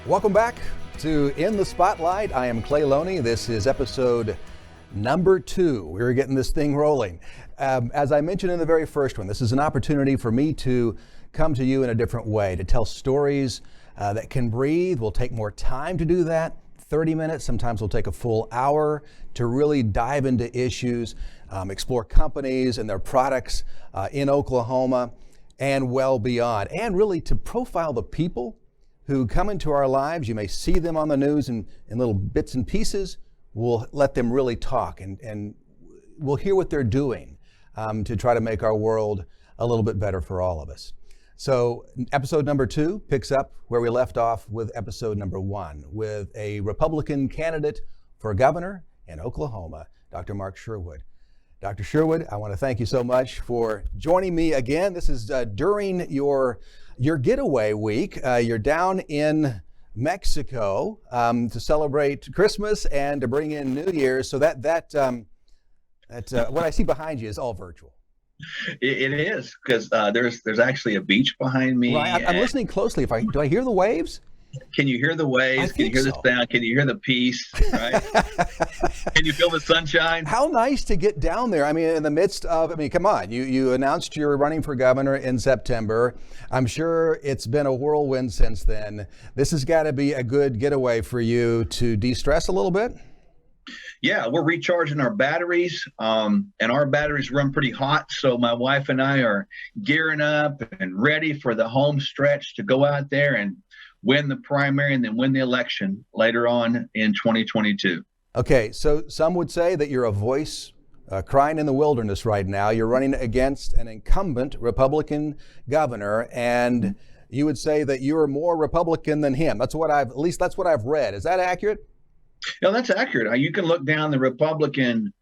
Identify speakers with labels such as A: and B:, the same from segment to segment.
A: Welcome back to In the Spotlight. I am Clay Loney. This is episode number 2. We're getting this thing rolling. As I mentioned in the very first one, this is an opportunity for me to come to you in a different way, to tell stories that can breathe. We'll take more time to do that, 30 minutes. Sometimes we'll take a full hour to really dive into issues, explore companies and their products in Oklahoma and well beyond, and really to profile the people who come into our lives. You may see them on the news in little bits and pieces. We'll let them really talk and we'll hear what they're doing to try to make our world a little bit better for all of us. So episode number 2 picks up where we left off with episode number 1 with a Republican candidate for governor in Oklahoma, Dr. Mark Sherwood. Dr. Sherwood, I want to thank you so much for joining me again. This is during your getaway week. You're down in Mexico to celebrate Christmas and to bring in New Year's. So that what I see behind you is all virtual.
B: It is, because there's actually a beach behind me.
A: Right, I'm listening closely. Do I hear the waves?
B: Can you hear the waves? Can you hear the sound? Can you hear the peace? Right? Can you feel the sunshine?
A: How nice to get down there. I mean, in the midst of, come on, you announced you're running for governor in September. I'm sure it's been a whirlwind since then. This has got to be a good getaway for you to de-stress a little bit.
B: Yeah, we're recharging our batteries, and our batteries run pretty hot. So my wife and I are gearing up and ready for the home stretch to go out there and win the primary and then win the election later on in 2022.
A: Okay, so some would say that you're a voice crying in the wilderness right now. You're running against an incumbent Republican governor, and you would say that you're more Republican than him. That's what I've read. Is that accurate?
B: No, that's accurate. You can look down the Republican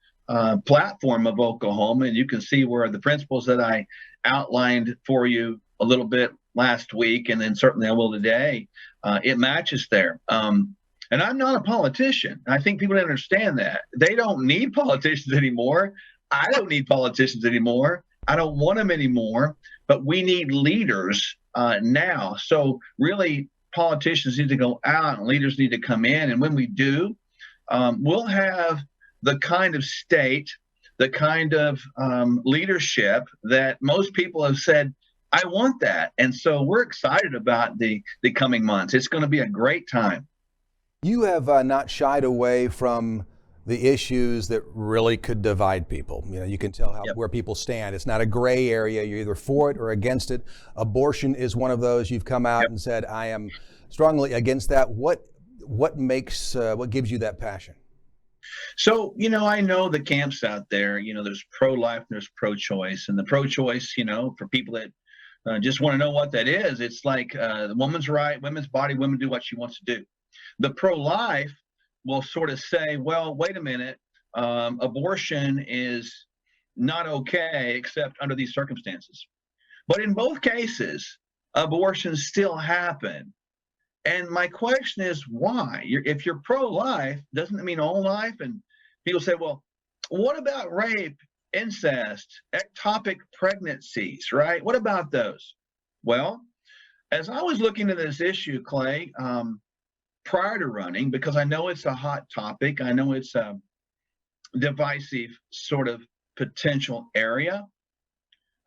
B: platform of Oklahoma, and you can see where the principles that I outlined for you a little bit last week, and then certainly I will today, it matches there. And I'm not a politician. I think people don't understand that. They don't need politicians anymore. I don't need politicians anymore. I don't want them anymore, but we need leaders now. So really, politicians need to go out and leaders need to come in. And when we do, we'll have the kind of state, the kind of leadership that most people have said, I want that. And so we're excited about the coming months. It's going to be a great time.
A: You have not shied away from the issues that really could divide people. You can tell where people stand. It's not a gray area. You're either for it or against it. Abortion is one of those. You've come out and said, I am strongly against that. What gives you that passion?
B: So, I know the camps out there, there's pro-life, there's pro-choice, and the pro-choice, for people that just want to know what that is, it's like the woman's right, women's body, women do what she wants to do. The pro-life will sort of say, well, wait a minute, abortion is not okay except under these circumstances. But in both cases, abortions still happen. And my question is, why? If you're pro-life, doesn't it mean all life? And people say, well, what about rape, incest, ectopic pregnancies, right? What about those? Well, as I was looking at this issue, Clay, prior to running, because I know it's a hot topic, I know it's a divisive sort of potential area,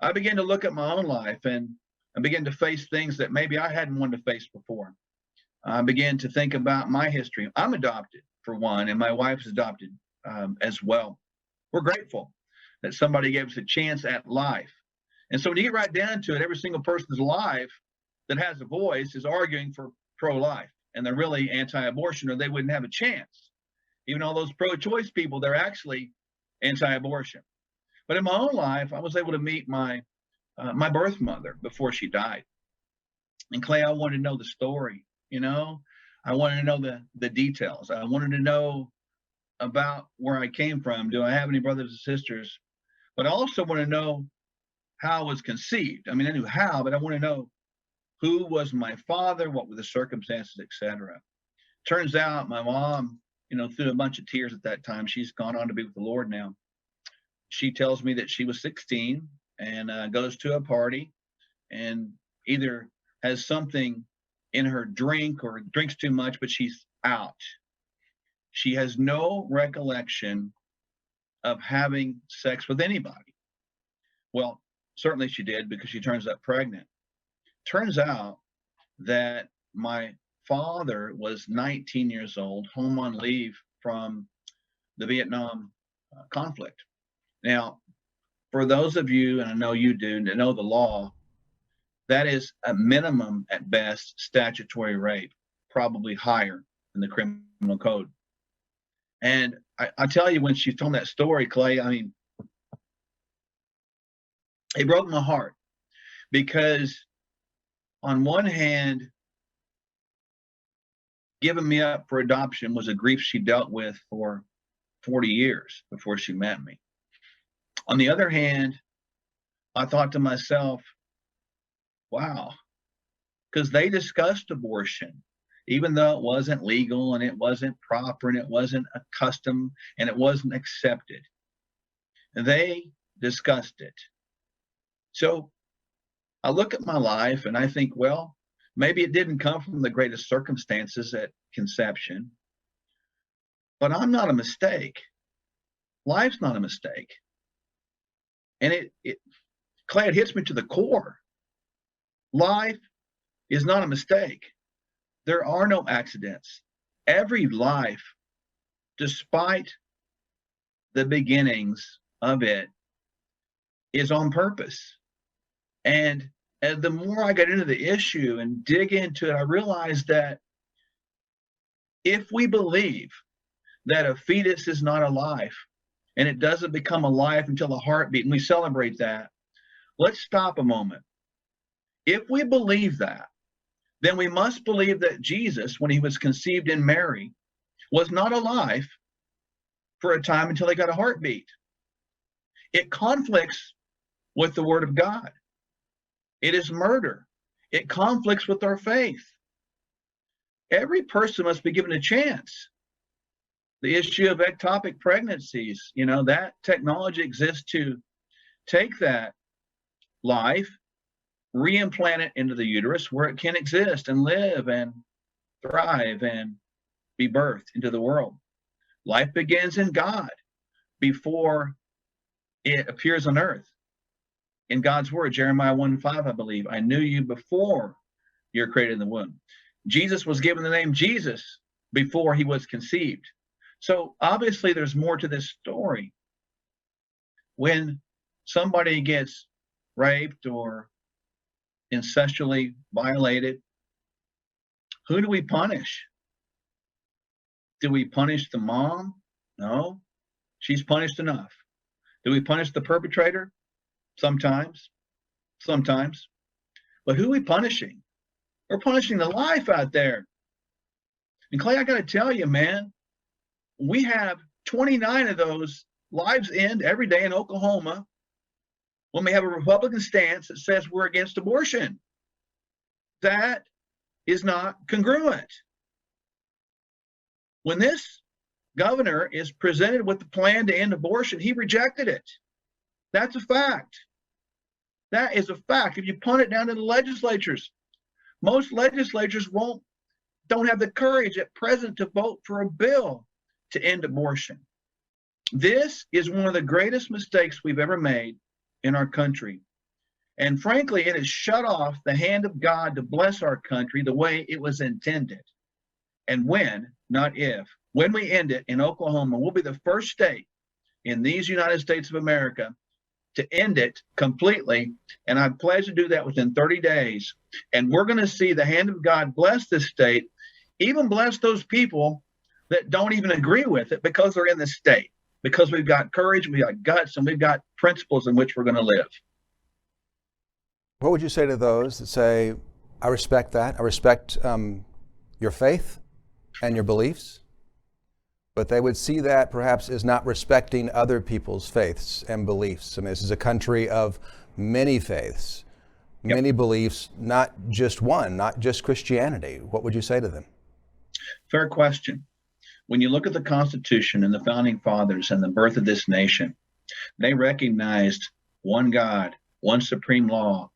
B: I began to look at my own life and I began to face things that maybe I hadn't wanted to face before. I began to think about my history. I'm adopted, for one, and my wife's adopted as well. We're grateful that somebody gave us a chance at life. And so when you get right down to it, every single person's life that has a voice is arguing for pro-life, and they're really anti-abortion, or they wouldn't have a chance. Even all those pro-choice people, they're actually anti-abortion. But in my own life, I was able to meet my birth mother before she died. And Clay, I wanted to know the story. I wanted to know the details. I wanted to know about where I came from. Do I have any brothers and sisters? But I also want to know how I was conceived. I mean, I knew how, but I want to know who was my father, what were the circumstances, etc. Turns out my mom, through a bunch of tears at that time, she's gone on to be with the Lord now. She tells me that she was 16 and goes to a party and either has something in her drink or drinks too much, but she's out. She has no recollection of having sex with anybody. Well, certainly she did because she turns up pregnant. Turns out that my father was 19 years old, home on leave from the Vietnam conflict. Now, for those of you, and I know you do, that know the law, that is a minimum at best statutory rape, probably higher in the criminal code. And I tell you, when she told that story, Clay, I mean, it broke my heart because on one hand, giving me up for adoption was a grief she dealt with for 40 years before she met me. On the other hand, I thought to myself, wow, because they discussed abortion, even though it wasn't legal and it wasn't proper and it wasn't a custom and it wasn't accepted. They discussed it. So I look at my life and I think, well, maybe it didn't come from the greatest circumstances at conception, but I'm not a mistake. Life's not a mistake. And Clay, it hits me to the core. Life is not a mistake. There are no accidents. Every life, despite the beginnings of it, is on purpose. And the more I got into the issue and dig into it, I realized that if we believe that a fetus is not a life and it doesn't become a life until a heartbeat, and we celebrate that, let's stop a moment. If we believe that, then we must believe that Jesus, when he was conceived in Mary, was not alive for a time until he got a heartbeat. It conflicts with the Word of God. It is murder. It conflicts with our faith. Every person must be given a chance. The issue of ectopic pregnancies, that technology exists to take that life, reimplant it into the uterus where it can exist and live and thrive and be birthed into the world. Life begins in God before it appears on earth. In God's word, Jeremiah 1:5, I believe, I knew you before you're created in the womb. Jesus was given the name Jesus before he was conceived. So obviously there's more to this story. When somebody gets raped or incestually violated, who do we punish? Do we punish the mom? No, she's punished enough. Do we punish the perpetrator? Sometimes. But who are we punishing? We're punishing the life out there. And Clay, I got to tell you, man, we have 29 of those lives end every day in Oklahoma when we have a Republican stance that says we're against abortion. That is not congruent. When this governor is presented with the plan to end abortion, he rejected it. That's a fact. That is a fact. If you punt it down to the legislatures, most legislatures don't have the courage at present to vote for a bill to end abortion. This is one of the greatest mistakes we've ever made in our country. And frankly, it has shut off the hand of God to bless our country the way it was intended. And when, not if, when we end it in Oklahoma, we'll be the first state in these United States of America to end it completely. And I pledge to do that within 30 days. And we're going to see the hand of God bless this state, even bless those people that don't even agree with it because they're in the state, because we've got courage, we've got guts, and we've got principles in which we're going to live.
A: What would you say to those that say, I respect that, I respect your faith and your beliefs, but they would see that perhaps as not respecting other people's faiths and beliefs? I mean, this is a country of many faiths, many beliefs, not just one, not just Christianity. What would you say to them?
B: Fair question. When you look at the Constitution and the Founding Fathers and the birth of this nation, they recognized one God, one supreme law,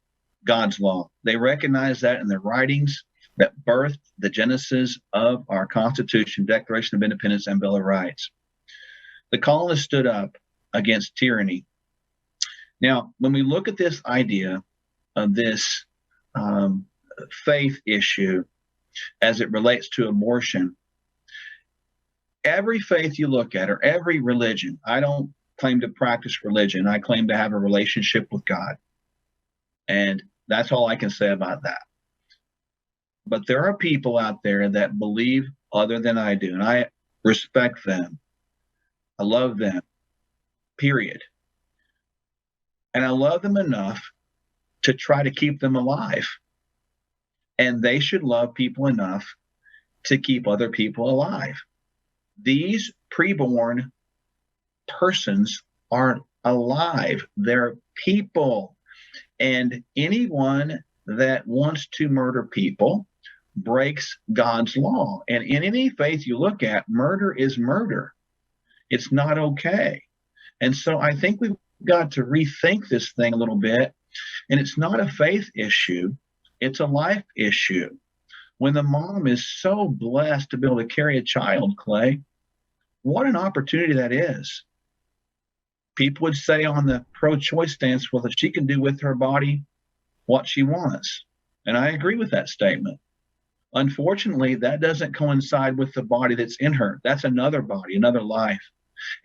B: God's law. They recognized that in their writings. that birthed the genesis of our Constitution, Declaration of Independence, and Bill of Rights. The colonists stood up against tyranny. Now, when we look at this idea of this faith issue as it relates to abortion, every faith you look at, or every religion, I don't claim to practice religion. I claim to have a relationship with God. And that's all I can say about that. But there are people out there that believe other than I do, and I respect them. I love them, period. And I love them enough to try to keep them alive. And they should love people enough to keep other people alive. These preborn persons aren't alive. They're people. And anyone that wants to murder people breaks God's law. And in any faith you look at, murder is murder. It's not okay. And so I think we've got to rethink this thing a little bit. And it's not a faith issue. It's a life issue. When the mom is so blessed to be able to carry a child, Clay, what an opportunity that is. People would say on the pro-choice stance, well, if she can do with her body what she wants. And I agree with that statement. Unfortunately, that doesn't coincide with the body that's in her. That's another body, another life.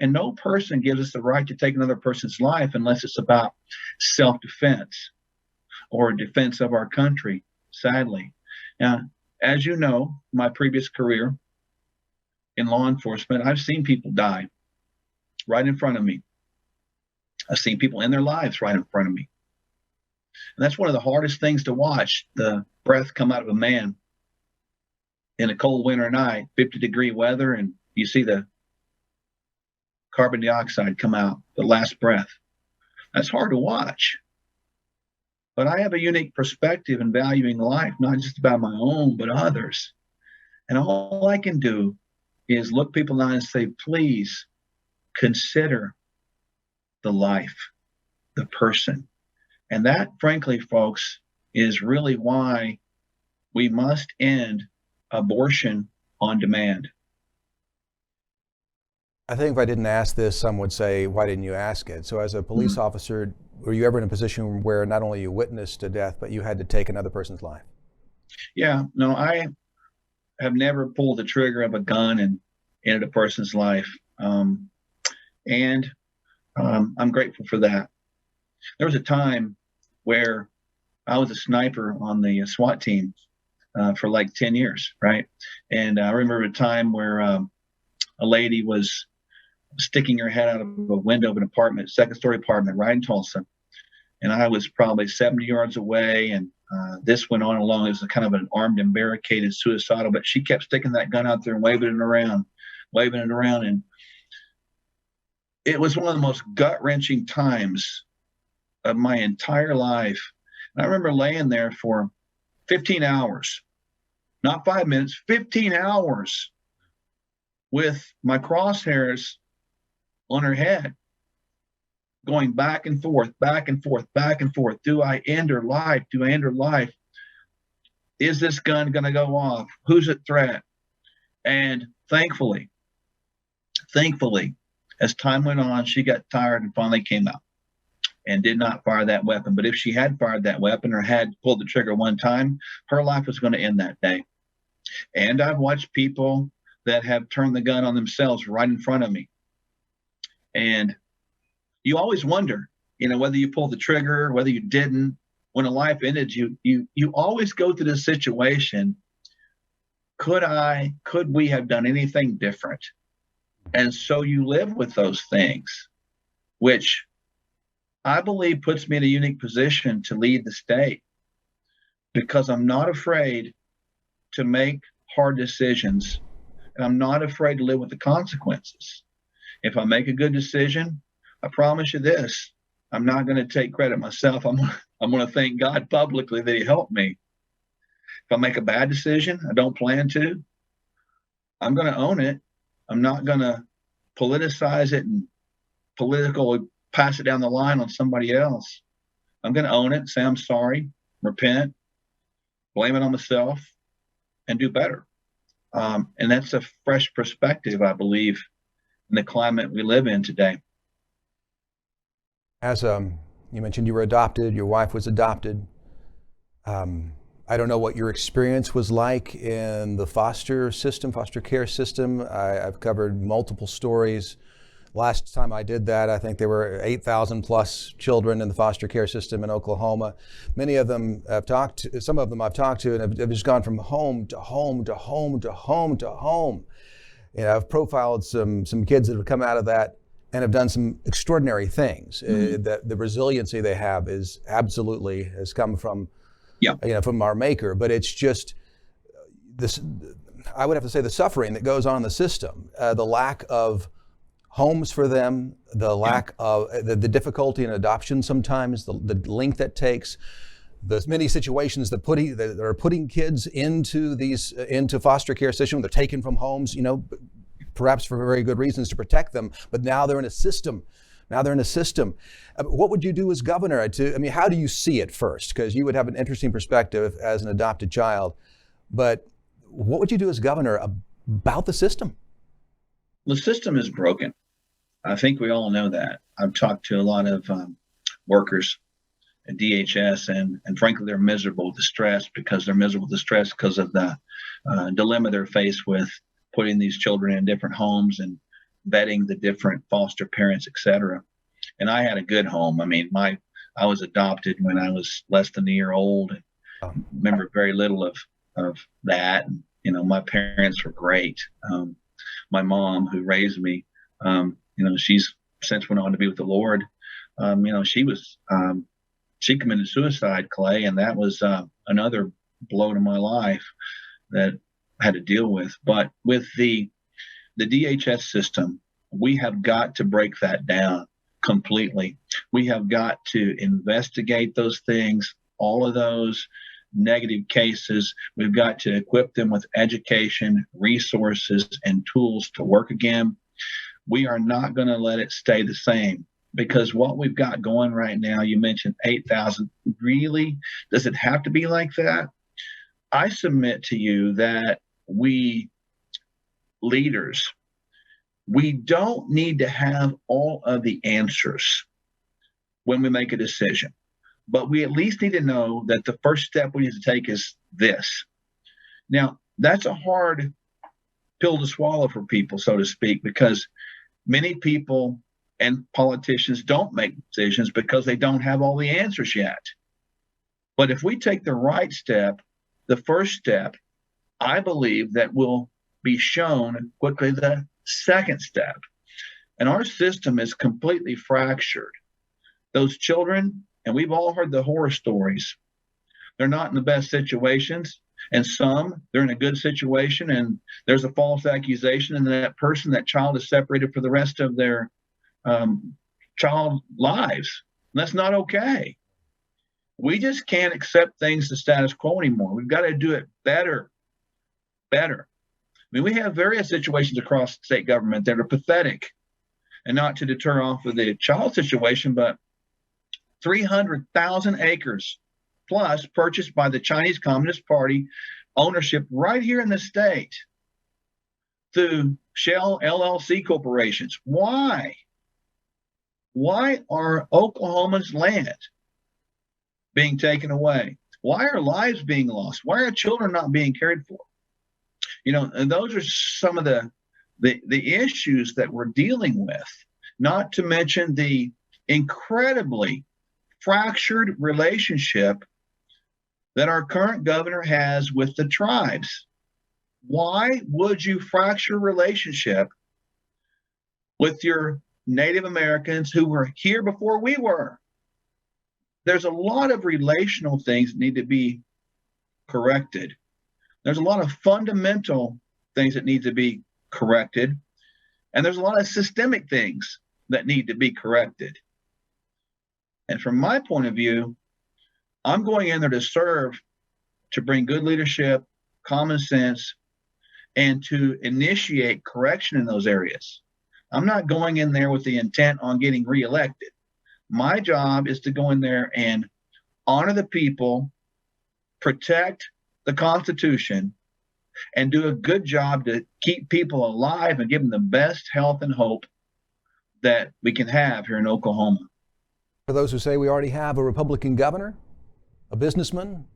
B: And no person gives us the right to take another person's life unless it's about self-defense or defense of our country, sadly. Now, as you know, my previous career in law enforcement, I've seen people die right in front of me. I've seen people end their lives right in front of me. And that's one of the hardest things to watch, the breath come out of a man in a cold winter night, 50-degree weather, and you see the carbon dioxide come out, the last breath. That's hard to watch. But I have a unique perspective in valuing life, not just about my own, but others. And all I can do is look people in the eye and say, please consider the life, the person. And that, frankly, folks, is really why we must end abortion on demand.
A: I think if I didn't ask this, some would say, why didn't you ask it? So as a police officer, were you ever in a position where not only you witnessed a death, but you had to take another person's life?
B: Yeah, no, I have never pulled the trigger of a gun and ended a person's life. I'm grateful for that. There was a time where I was a sniper on the SWAT team for like 10 years, right? And I remember a time where a lady was sticking her head out of a window of an apartment, second-story apartment right in Tulsa. And I was probably 70 yards away, and this went on along. It was a kind of an armed and barricaded suicidal, but she kept sticking that gun out there and waving it around. And it was one of the most gut-wrenching times of my entire life. And I remember laying there for 15 hours, not 5 minutes, 15 hours with my crosshairs on her head, going back and forth, back and forth, back and forth. Do I end her life? Do I end her life? Is this gun going to go off? Who's at threat? And thankfully, as time went on, she got tired and finally came out and did not fire that weapon. But if she had fired that weapon or had pulled the trigger one time, her life was going to end that day. And I've watched people that have turned the gun on themselves right in front of me. And you always wonder, whether you pulled the trigger, whether you didn't. When a life ended, you always go through this situation. Could we have done anything different? And so you live with those things, which I believe puts me in a unique position to lead the state, because I'm not afraid to make hard decisions, and I'm not afraid to live with the consequences. If I make a good decision, I promise you this, I'm not going to take credit myself. I'm going to thank God publicly that he helped me. If I make a bad decision, I don't plan to, I'm going to own it. I'm not going to politicize it and politically pass it down the line on somebody else. I'm going to own it, say I'm sorry, repent, blame it on myself, and do better. And that's a fresh perspective, I believe, in the climate we live in today.
A: As you mentioned, you were adopted, your wife was adopted. I don't know what your experience was like in the foster care system. I've covered multiple stories. Last time I did that, I think there were 8,000 plus children in the foster care system in Oklahoma. Many of them some of them I've talked to, and have just gone from home to home to home to home to home. I've profiled some kids that have come out of that and have done some extraordinary things. The resiliency they have has come from, from our Maker. But it's just this, I would have to say, the suffering that goes on in the system, the lack of homes for them, the lack of the difficulty in adoption sometimes, the length that takes, the many situations that are putting kids into foster care systems. They're taken from homes, perhaps for very good reasons to protect them, but now they're in a system. What would you do as governor? How do you see it first? Because you would have an interesting perspective as an adopted child, but what would you do as governor about the system?
B: The system is broken. I think we all know that. I've talked to a lot of workers at DHS, and frankly, they're miserable with the stress because of the dilemma they're faced with putting these children in different homes and vetting the different foster parents, et cetera. And I had a good home. I was adopted when I was less than a year old. And remember very little of that. And, my parents were great. My mom, who raised me, she's since went on to be with the Lord. She committed suicide, Clay, and that was another blow to my life that I had to deal with. But with the DHS system, we have got to break that down completely. We have got to investigate those things, all of those negative cases. We've got to equip them with education, resources, and tools to work again. We are not going to let it stay the same, because what we've got going right now, you mentioned 8,000. Really? Does it have to be like that? I submit to you that we leaders, we don't need to have all of the answers when we make a decision, but we at least need to know that the first step we need to take is this. Now, that's a hard pill to swallow for people, so to speak, because many people and politicians don't make decisions because they don't have all the answers yet. But if we take the right step, the first step, I believe that we'll be shown quickly the second step. And our system is completely fractured. Those children, and we've all heard the horror stories, they're not in the best situations. And some, they're in a good situation, and there's a false accusation, and that child is separated for the rest of their child lives. And that's not okay. We just can't accept things the status quo anymore. We've got to do it better. We have various situations across state government that are pathetic, and not to deter off of the child situation, but 300,000 acres plus purchased by the Chinese Communist Party, ownership right here in the state through Shell LLC corporations. Why? Why are Oklahoma's land being taken away? Why are lives being lost? Why are children not being cared for? And those are some of the issues that we're dealing with, not to mention the incredibly fractured relationship that our current governor has with the tribes. Why would you fracture a relationship with your Native Americans who were here before we were? There's a lot of relational things that need to be corrected. There's a lot of fundamental things that need to be corrected. And there's a lot of systemic things that need to be corrected. And from my point of view, I'm going in there to serve, to bring good leadership, common sense, and to initiate correction in those areas. I'm not going in there with the intent on getting reelected. My job is to go in there and honor the people, protect the Constitution, and do a good job to keep people alive and give them the best health and hope that we can have here in Oklahoma.
A: For those who say we already have a Republican governor, a businessman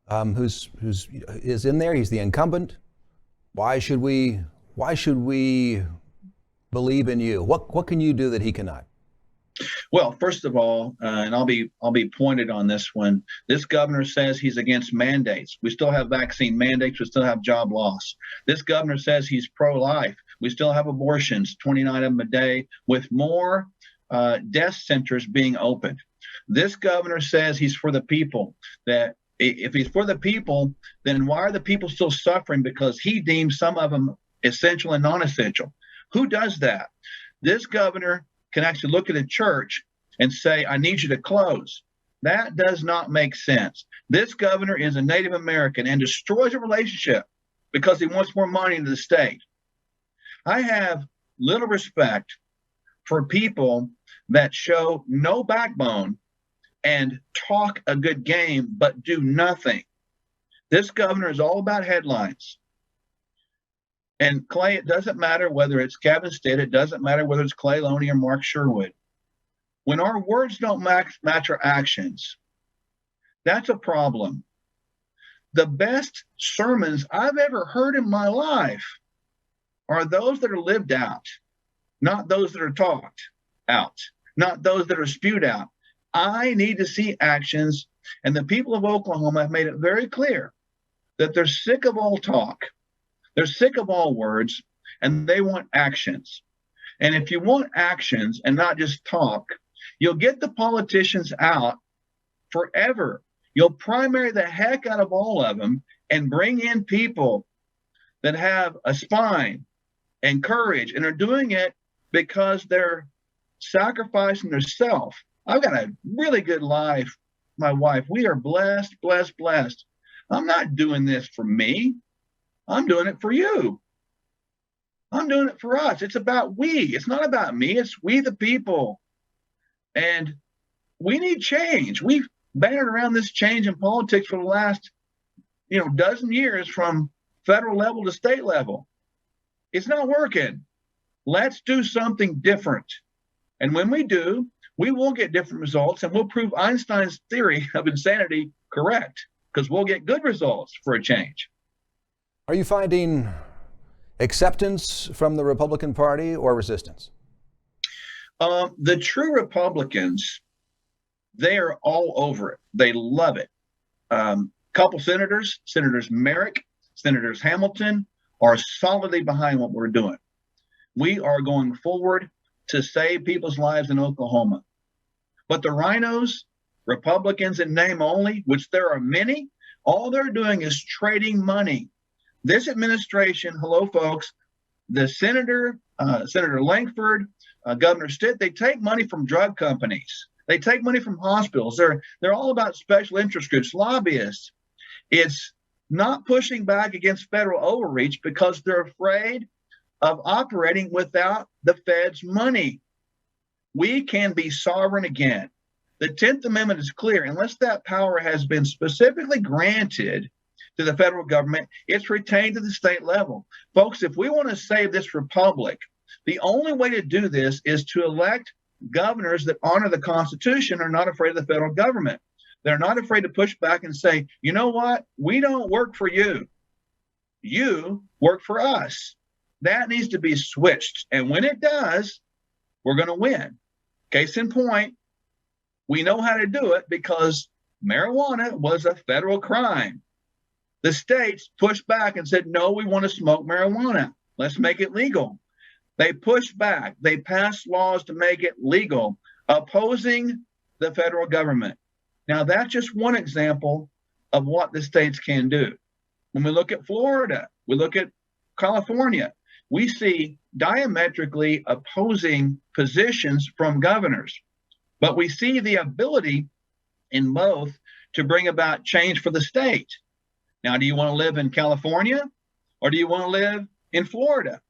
A: who's is in there, he's the incumbent. Why should we believe in you? What can you do that he cannot?
B: Well, first of all, and I'll be pointed on this one. This governor says he's against mandates. We still have vaccine mandates. We still have job loss. This governor says he's pro-life. We still have abortions, 29 of them a day, with more death centers being opened. This governor says he's for the people. That if he's for the people, then why are the people still suffering? Because he deems some of them essential and non-essential. Who does that? This governor can actually look at a church and say, I need you to close. That does not make sense. This governor is a Native American and destroys a relationship because he wants more money into the state. I have little respect for people that show no backbone and talk a good game but do nothing. This governor is all about headlines. And Clay, it doesn't matter whether it's Kevin Stitt, it doesn't matter whether it's Clay Loney or Mark Sherwood. When our words don't match our actions, that's a problem. The best sermons I've ever heard in my life are those that are lived out, not those that are talked out, not those that are spewed out. I need to see actions, and the people of Oklahoma have made it very clear that they're sick of all talk. They're sick of all words, and they want actions. And if you want actions and not just talk, you'll get the politicians out forever. You'll primary the heck out of all of them and bring in people that have a spine and courage and are doing it because they're sacrificing themselves. I've got a really good life, my wife. We are blessed, blessed, blessed. I'm not doing this for me. I'm doing it for you. I'm doing it for us. It's about we. It's not about me. It's we the people. And we need change. We've bannered around this change in politics for the last, dozen years from federal level to state level. It's not working. Let's do something different. And when we do, we will get different results, and we'll prove Einstein's theory of insanity correct, because we'll get good results for a change.
A: Are you finding acceptance from the Republican Party or resistance?
B: The true Republicans, they are all over it. They love it. Couple senators, Senators Merrick, Senators Hamilton, are solidly behind what we're doing. We are going forward to save people's lives in Oklahoma. But the rhinos, Republicans in name only, which there are many, all they're doing is trading money. This administration, hello, folks, the Senator Langford, Governor Stitt, they take money from drug companies. They take money from hospitals. They're all about special interest groups, lobbyists. It's not pushing back against federal overreach because they're afraid of operating without the Fed's money. We can be sovereign again. The 10th Amendment is clear. Unless that power has been specifically granted to the federal government, it's retained at the state level. Folks, if we want to save this republic, the only way to do this is to elect governors that honor the Constitution, are not afraid of the federal government. They're not afraid to push back and say, you know what? We don't work for you. You work for us. That needs to be switched. And when it does, we're going to win. Case in point, we know how to do it because marijuana was a federal crime. The states pushed back and said, no, we want to smoke marijuana. Let's make it legal. They pushed back. They passed laws to make it legal, opposing the federal government. Now, that's just one example of what the states can do. When we look at Florida, we look at California, we see diametrically opposing positions from governors. But we see the ability in both to bring about change for the state. Now, do you want to live in California or do you want to live in Florida?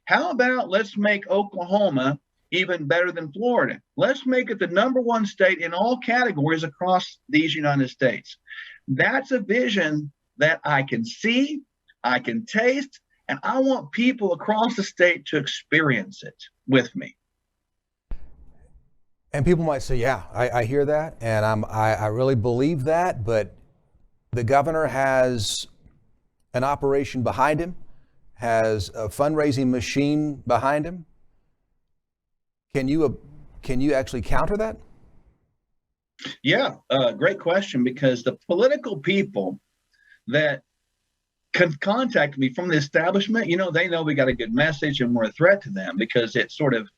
B: How about let's make Oklahoma even better than Florida? Let's make it the #1 state in all categories across these United States. That's a vision that I can see, I can taste, and I want people across the state to experience it with me.
A: And people might say, yeah, I hear that, and I really believe that, but the governor has an operation behind him, has a fundraising machine behind him. Can you actually counter that?
B: Yeah, great question, because the political people that can contact me from the establishment, they know we got a good message and we're a threat to them, because it sort of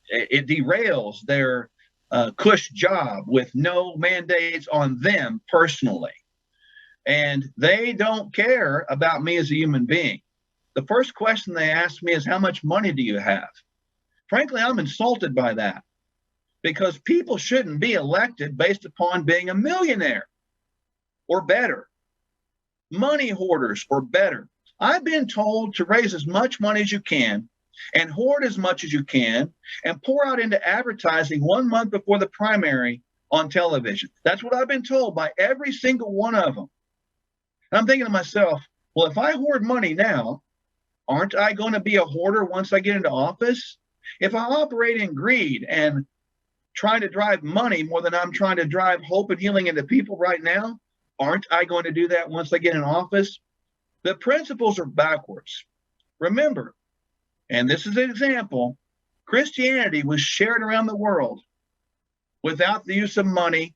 B: it derails their cush job with no mandates on them personally. And they don't care about me as a human being. The first question they ask me is, how much money do you have? Frankly, I'm insulted by that, because people shouldn't be elected based upon being a millionaire or better, money hoarders or better. I've been told to raise as much money as you can and hoard as much as you can and pour out into advertising 1 month before the primary on television. That's what I've been told by every single one of them. And I'm thinking to myself, well, if I hoard money now, aren't I going to be a hoarder once I get into office? If I operate in greed and trying to drive money more than I'm trying to drive hope and healing into people right now, aren't I going to do that once I get in office? The principles are backwards. Remember, and this is an example, Christianity was shared around the world without the use of money,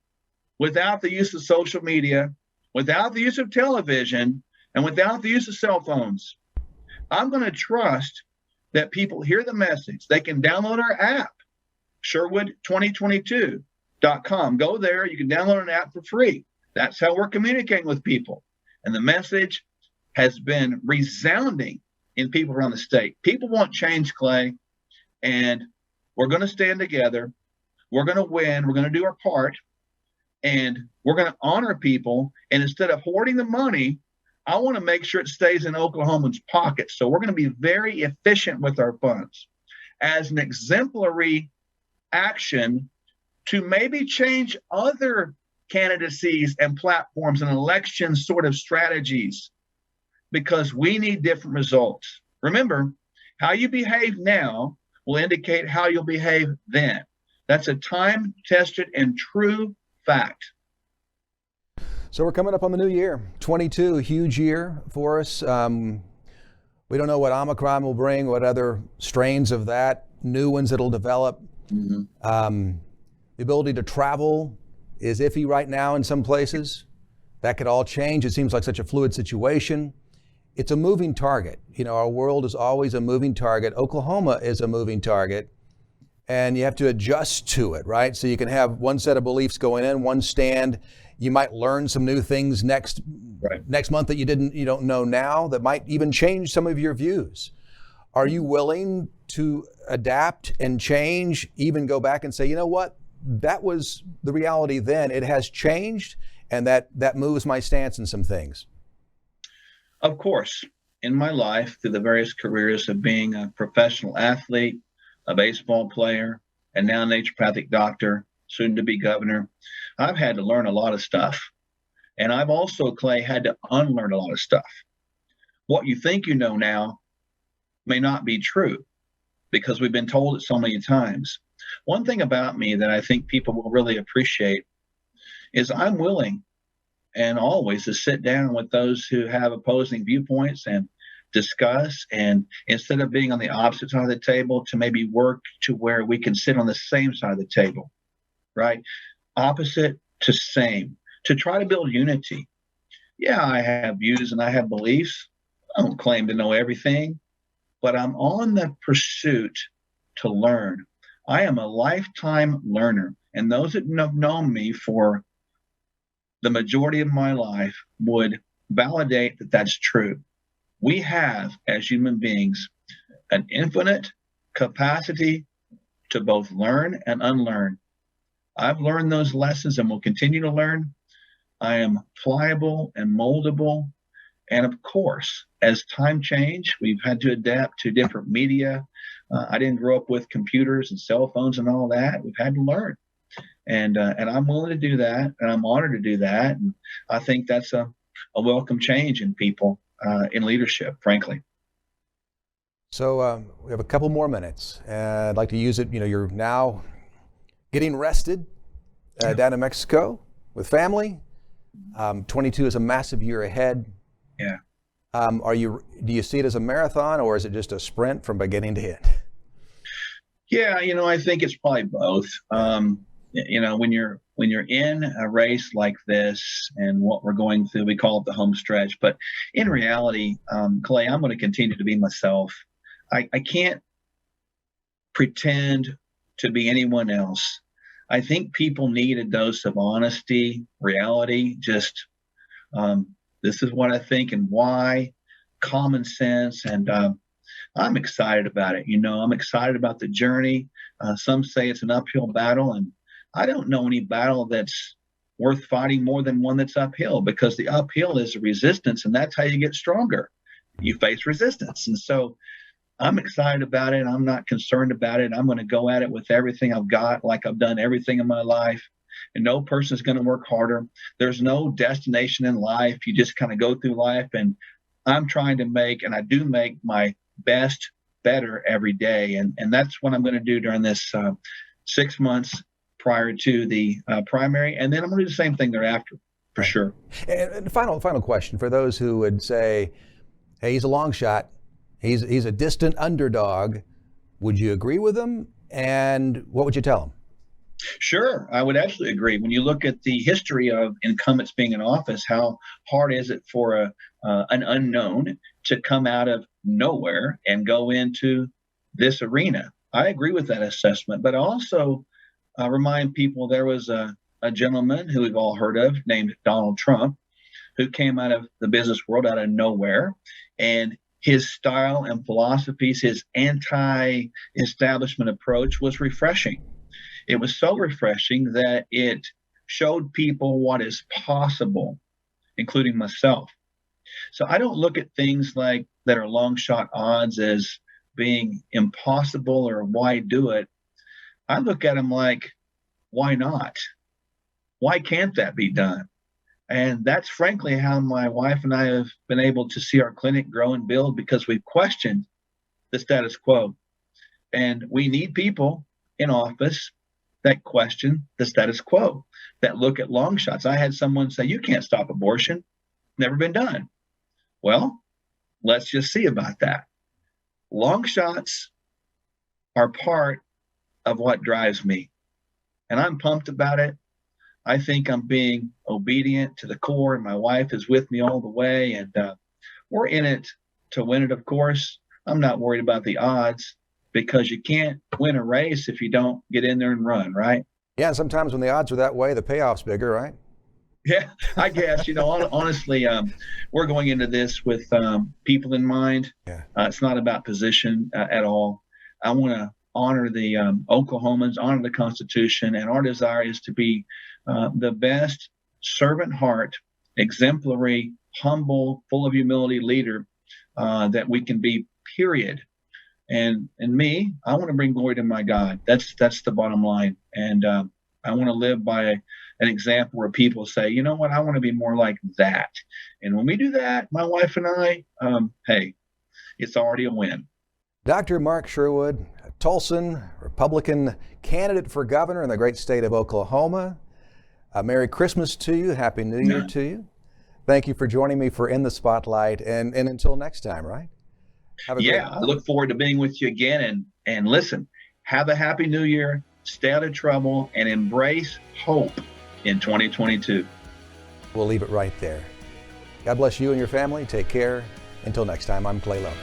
B: without the use of social media, without the use of television, and without the use of cell phones. I'm going to trust that people hear the message. They can download our app, Sherwood2022.com. Go there. You can download an app for free. That's how we're communicating with people. And the message has been resounding in people around the state. People want change, Clay, and we're going to stand together. We're going to win. We're going to do our part, and we're going to honor people. And instead of hoarding the money, I want to make sure it stays in Oklahomans' pockets. So we're going to be very efficient with our funds as an exemplary action to maybe change other candidacies and platforms and election sort of strategies, because we need different results. Remember, how you behave now will indicate how you'll behave then. That's a time-tested and true fact.
A: So we're coming up on the new year, 22, a huge year for us. We don't know what Omicron will bring, what other strains of that, new ones that'll develop. Mm-hmm. The ability to travel is iffy right now in some places. That could all change. It seems like such a fluid situation. It's a moving target. Our world is always a moving target. Oklahoma is a moving target, and you have to adjust to it, right? So you can have one set of beliefs going in, one stand. You might learn some new things next month that you don't know now, that might even change some of your views. Are you willing to adapt and change, even go back and say, you know what? That was the reality then. It has changed, and that moves my stance in some things.
B: Of course, in my life, through the various careers of being a professional athlete, a baseball player, and now a naturopathic doctor, soon to be governor, I've had to learn a lot of stuff. And I've also, Clay, had to unlearn a lot of stuff. What you think you know now may not be true, because we've been told it so many times. One thing about me that I think people will really appreciate is I'm willing and always to sit down with those who have opposing viewpoints and discuss, and instead of being on the opposite side of the table, to maybe work to where we can sit on the same side of the table, right? Opposite to same, to try to build unity. Yeah, I have views and I have beliefs. I don't claim to know everything, but I'm on the pursuit to learn. I am a lifetime learner, and those that have known me for the majority of my life would validate that that's true. We have, as human beings, an infinite capacity to both learn and unlearn. I've learned those lessons and will continue to learn. I am pliable and moldable. And of course, as time changed, we've had to adapt to different media. I didn't grow up with computers and cell phones and all that. We've had to learn. And I'm willing to do that, and I'm honored to do that. And I think that's a welcome change in people. in leadership, frankly.
A: So we have a couple more minutes. I'd like to use it. You're now getting rested down in Mexico with family. 22 is a massive year ahead.
B: Yeah.
A: Do you see it as a marathon, or is it just a sprint from beginning to end?
B: Yeah, I think it's probably both. When you're in a race like this and what we're going through, we call it the home stretch. But in reality, Clay, I'm going to continue to be myself. I can't pretend to be anyone else. I think people need a dose of honesty, reality, just this is what I think and why, common sense, and I'm excited about it. I'm excited about the journey. Some say it's an uphill battle, and I don't know any battle that's worth fighting more than one that's uphill, because the uphill is resistance, and that's how you get stronger. You face resistance. And so I'm excited about it. I'm not concerned about it. I'm going to go at it with everything I've got, like I've done everything in my life. And no person is going to work harder. There's no destination in life. You just kind of go through life. And I'm trying to make, and I do make, my best better every day. And that's what I'm going to do during this 6 months prior to the primary. And then I'm going to do the same thing thereafter, for sure.
A: And final question for those who would say, hey, he's a long shot. He's a distant underdog. Would you agree with him? And what would you tell him?
B: Sure, I would absolutely agree. When you look at the history of incumbents being in office, how hard is it for an unknown to come out of nowhere and go into this arena? I agree with that assessment, but also remind people there was a gentleman who we've all heard of named Donald Trump, who came out of the business world out of nowhere, and his style and philosophies, his anti-establishment approach was refreshing. It was so refreshing that it showed people what is possible, including myself. So I don't look at things like that are long shot odds as being impossible or why do it. I look at them like, why not? Why can't that be done? And that's frankly how my wife and I have been able to see our clinic grow and build, because we've questioned the status quo. And we need people in office that question the status quo, that look at long shots. I had someone say, you can't stop abortion. Never been done. Well, let's just see about that. Long shots are part of what drives me. And I'm pumped about it. I think I'm being obedient to the core, and my wife is with me all the way. And we're in it to win it, of course. I'm not worried about the odds, because you can't win a race if you don't get in there and run, right?
A: Yeah, and sometimes when the odds are that way, the payoff's bigger, right?
B: Yeah, I guess. Honestly, we're going into this with people in mind.
A: Yeah.
B: It's not about position at all. I want to honor the Oklahomans, honor the Constitution, and our desire is to be the best servant heart, exemplary, humble, full of humility leader that we can be, period. And me, I want to bring glory to my God. That's the bottom line. And I want to live by an example where people say, you know what, I want to be more like that. And when we do that, my wife and I, hey, it's already a win.
A: Dr. Mark Sherwood, a Tulsan Republican candidate for governor in the great state of Oklahoma. Merry Christmas to you. Happy New Year to you. Thank you for joining me for In the Spotlight. And until next time, right?
B: I look forward to being with you again. And listen, have a happy New Year. Stay out of trouble and embrace hope in 2022.
A: We'll leave it right there. God bless you and your family. Take care. Until next time, I'm Clay Loney.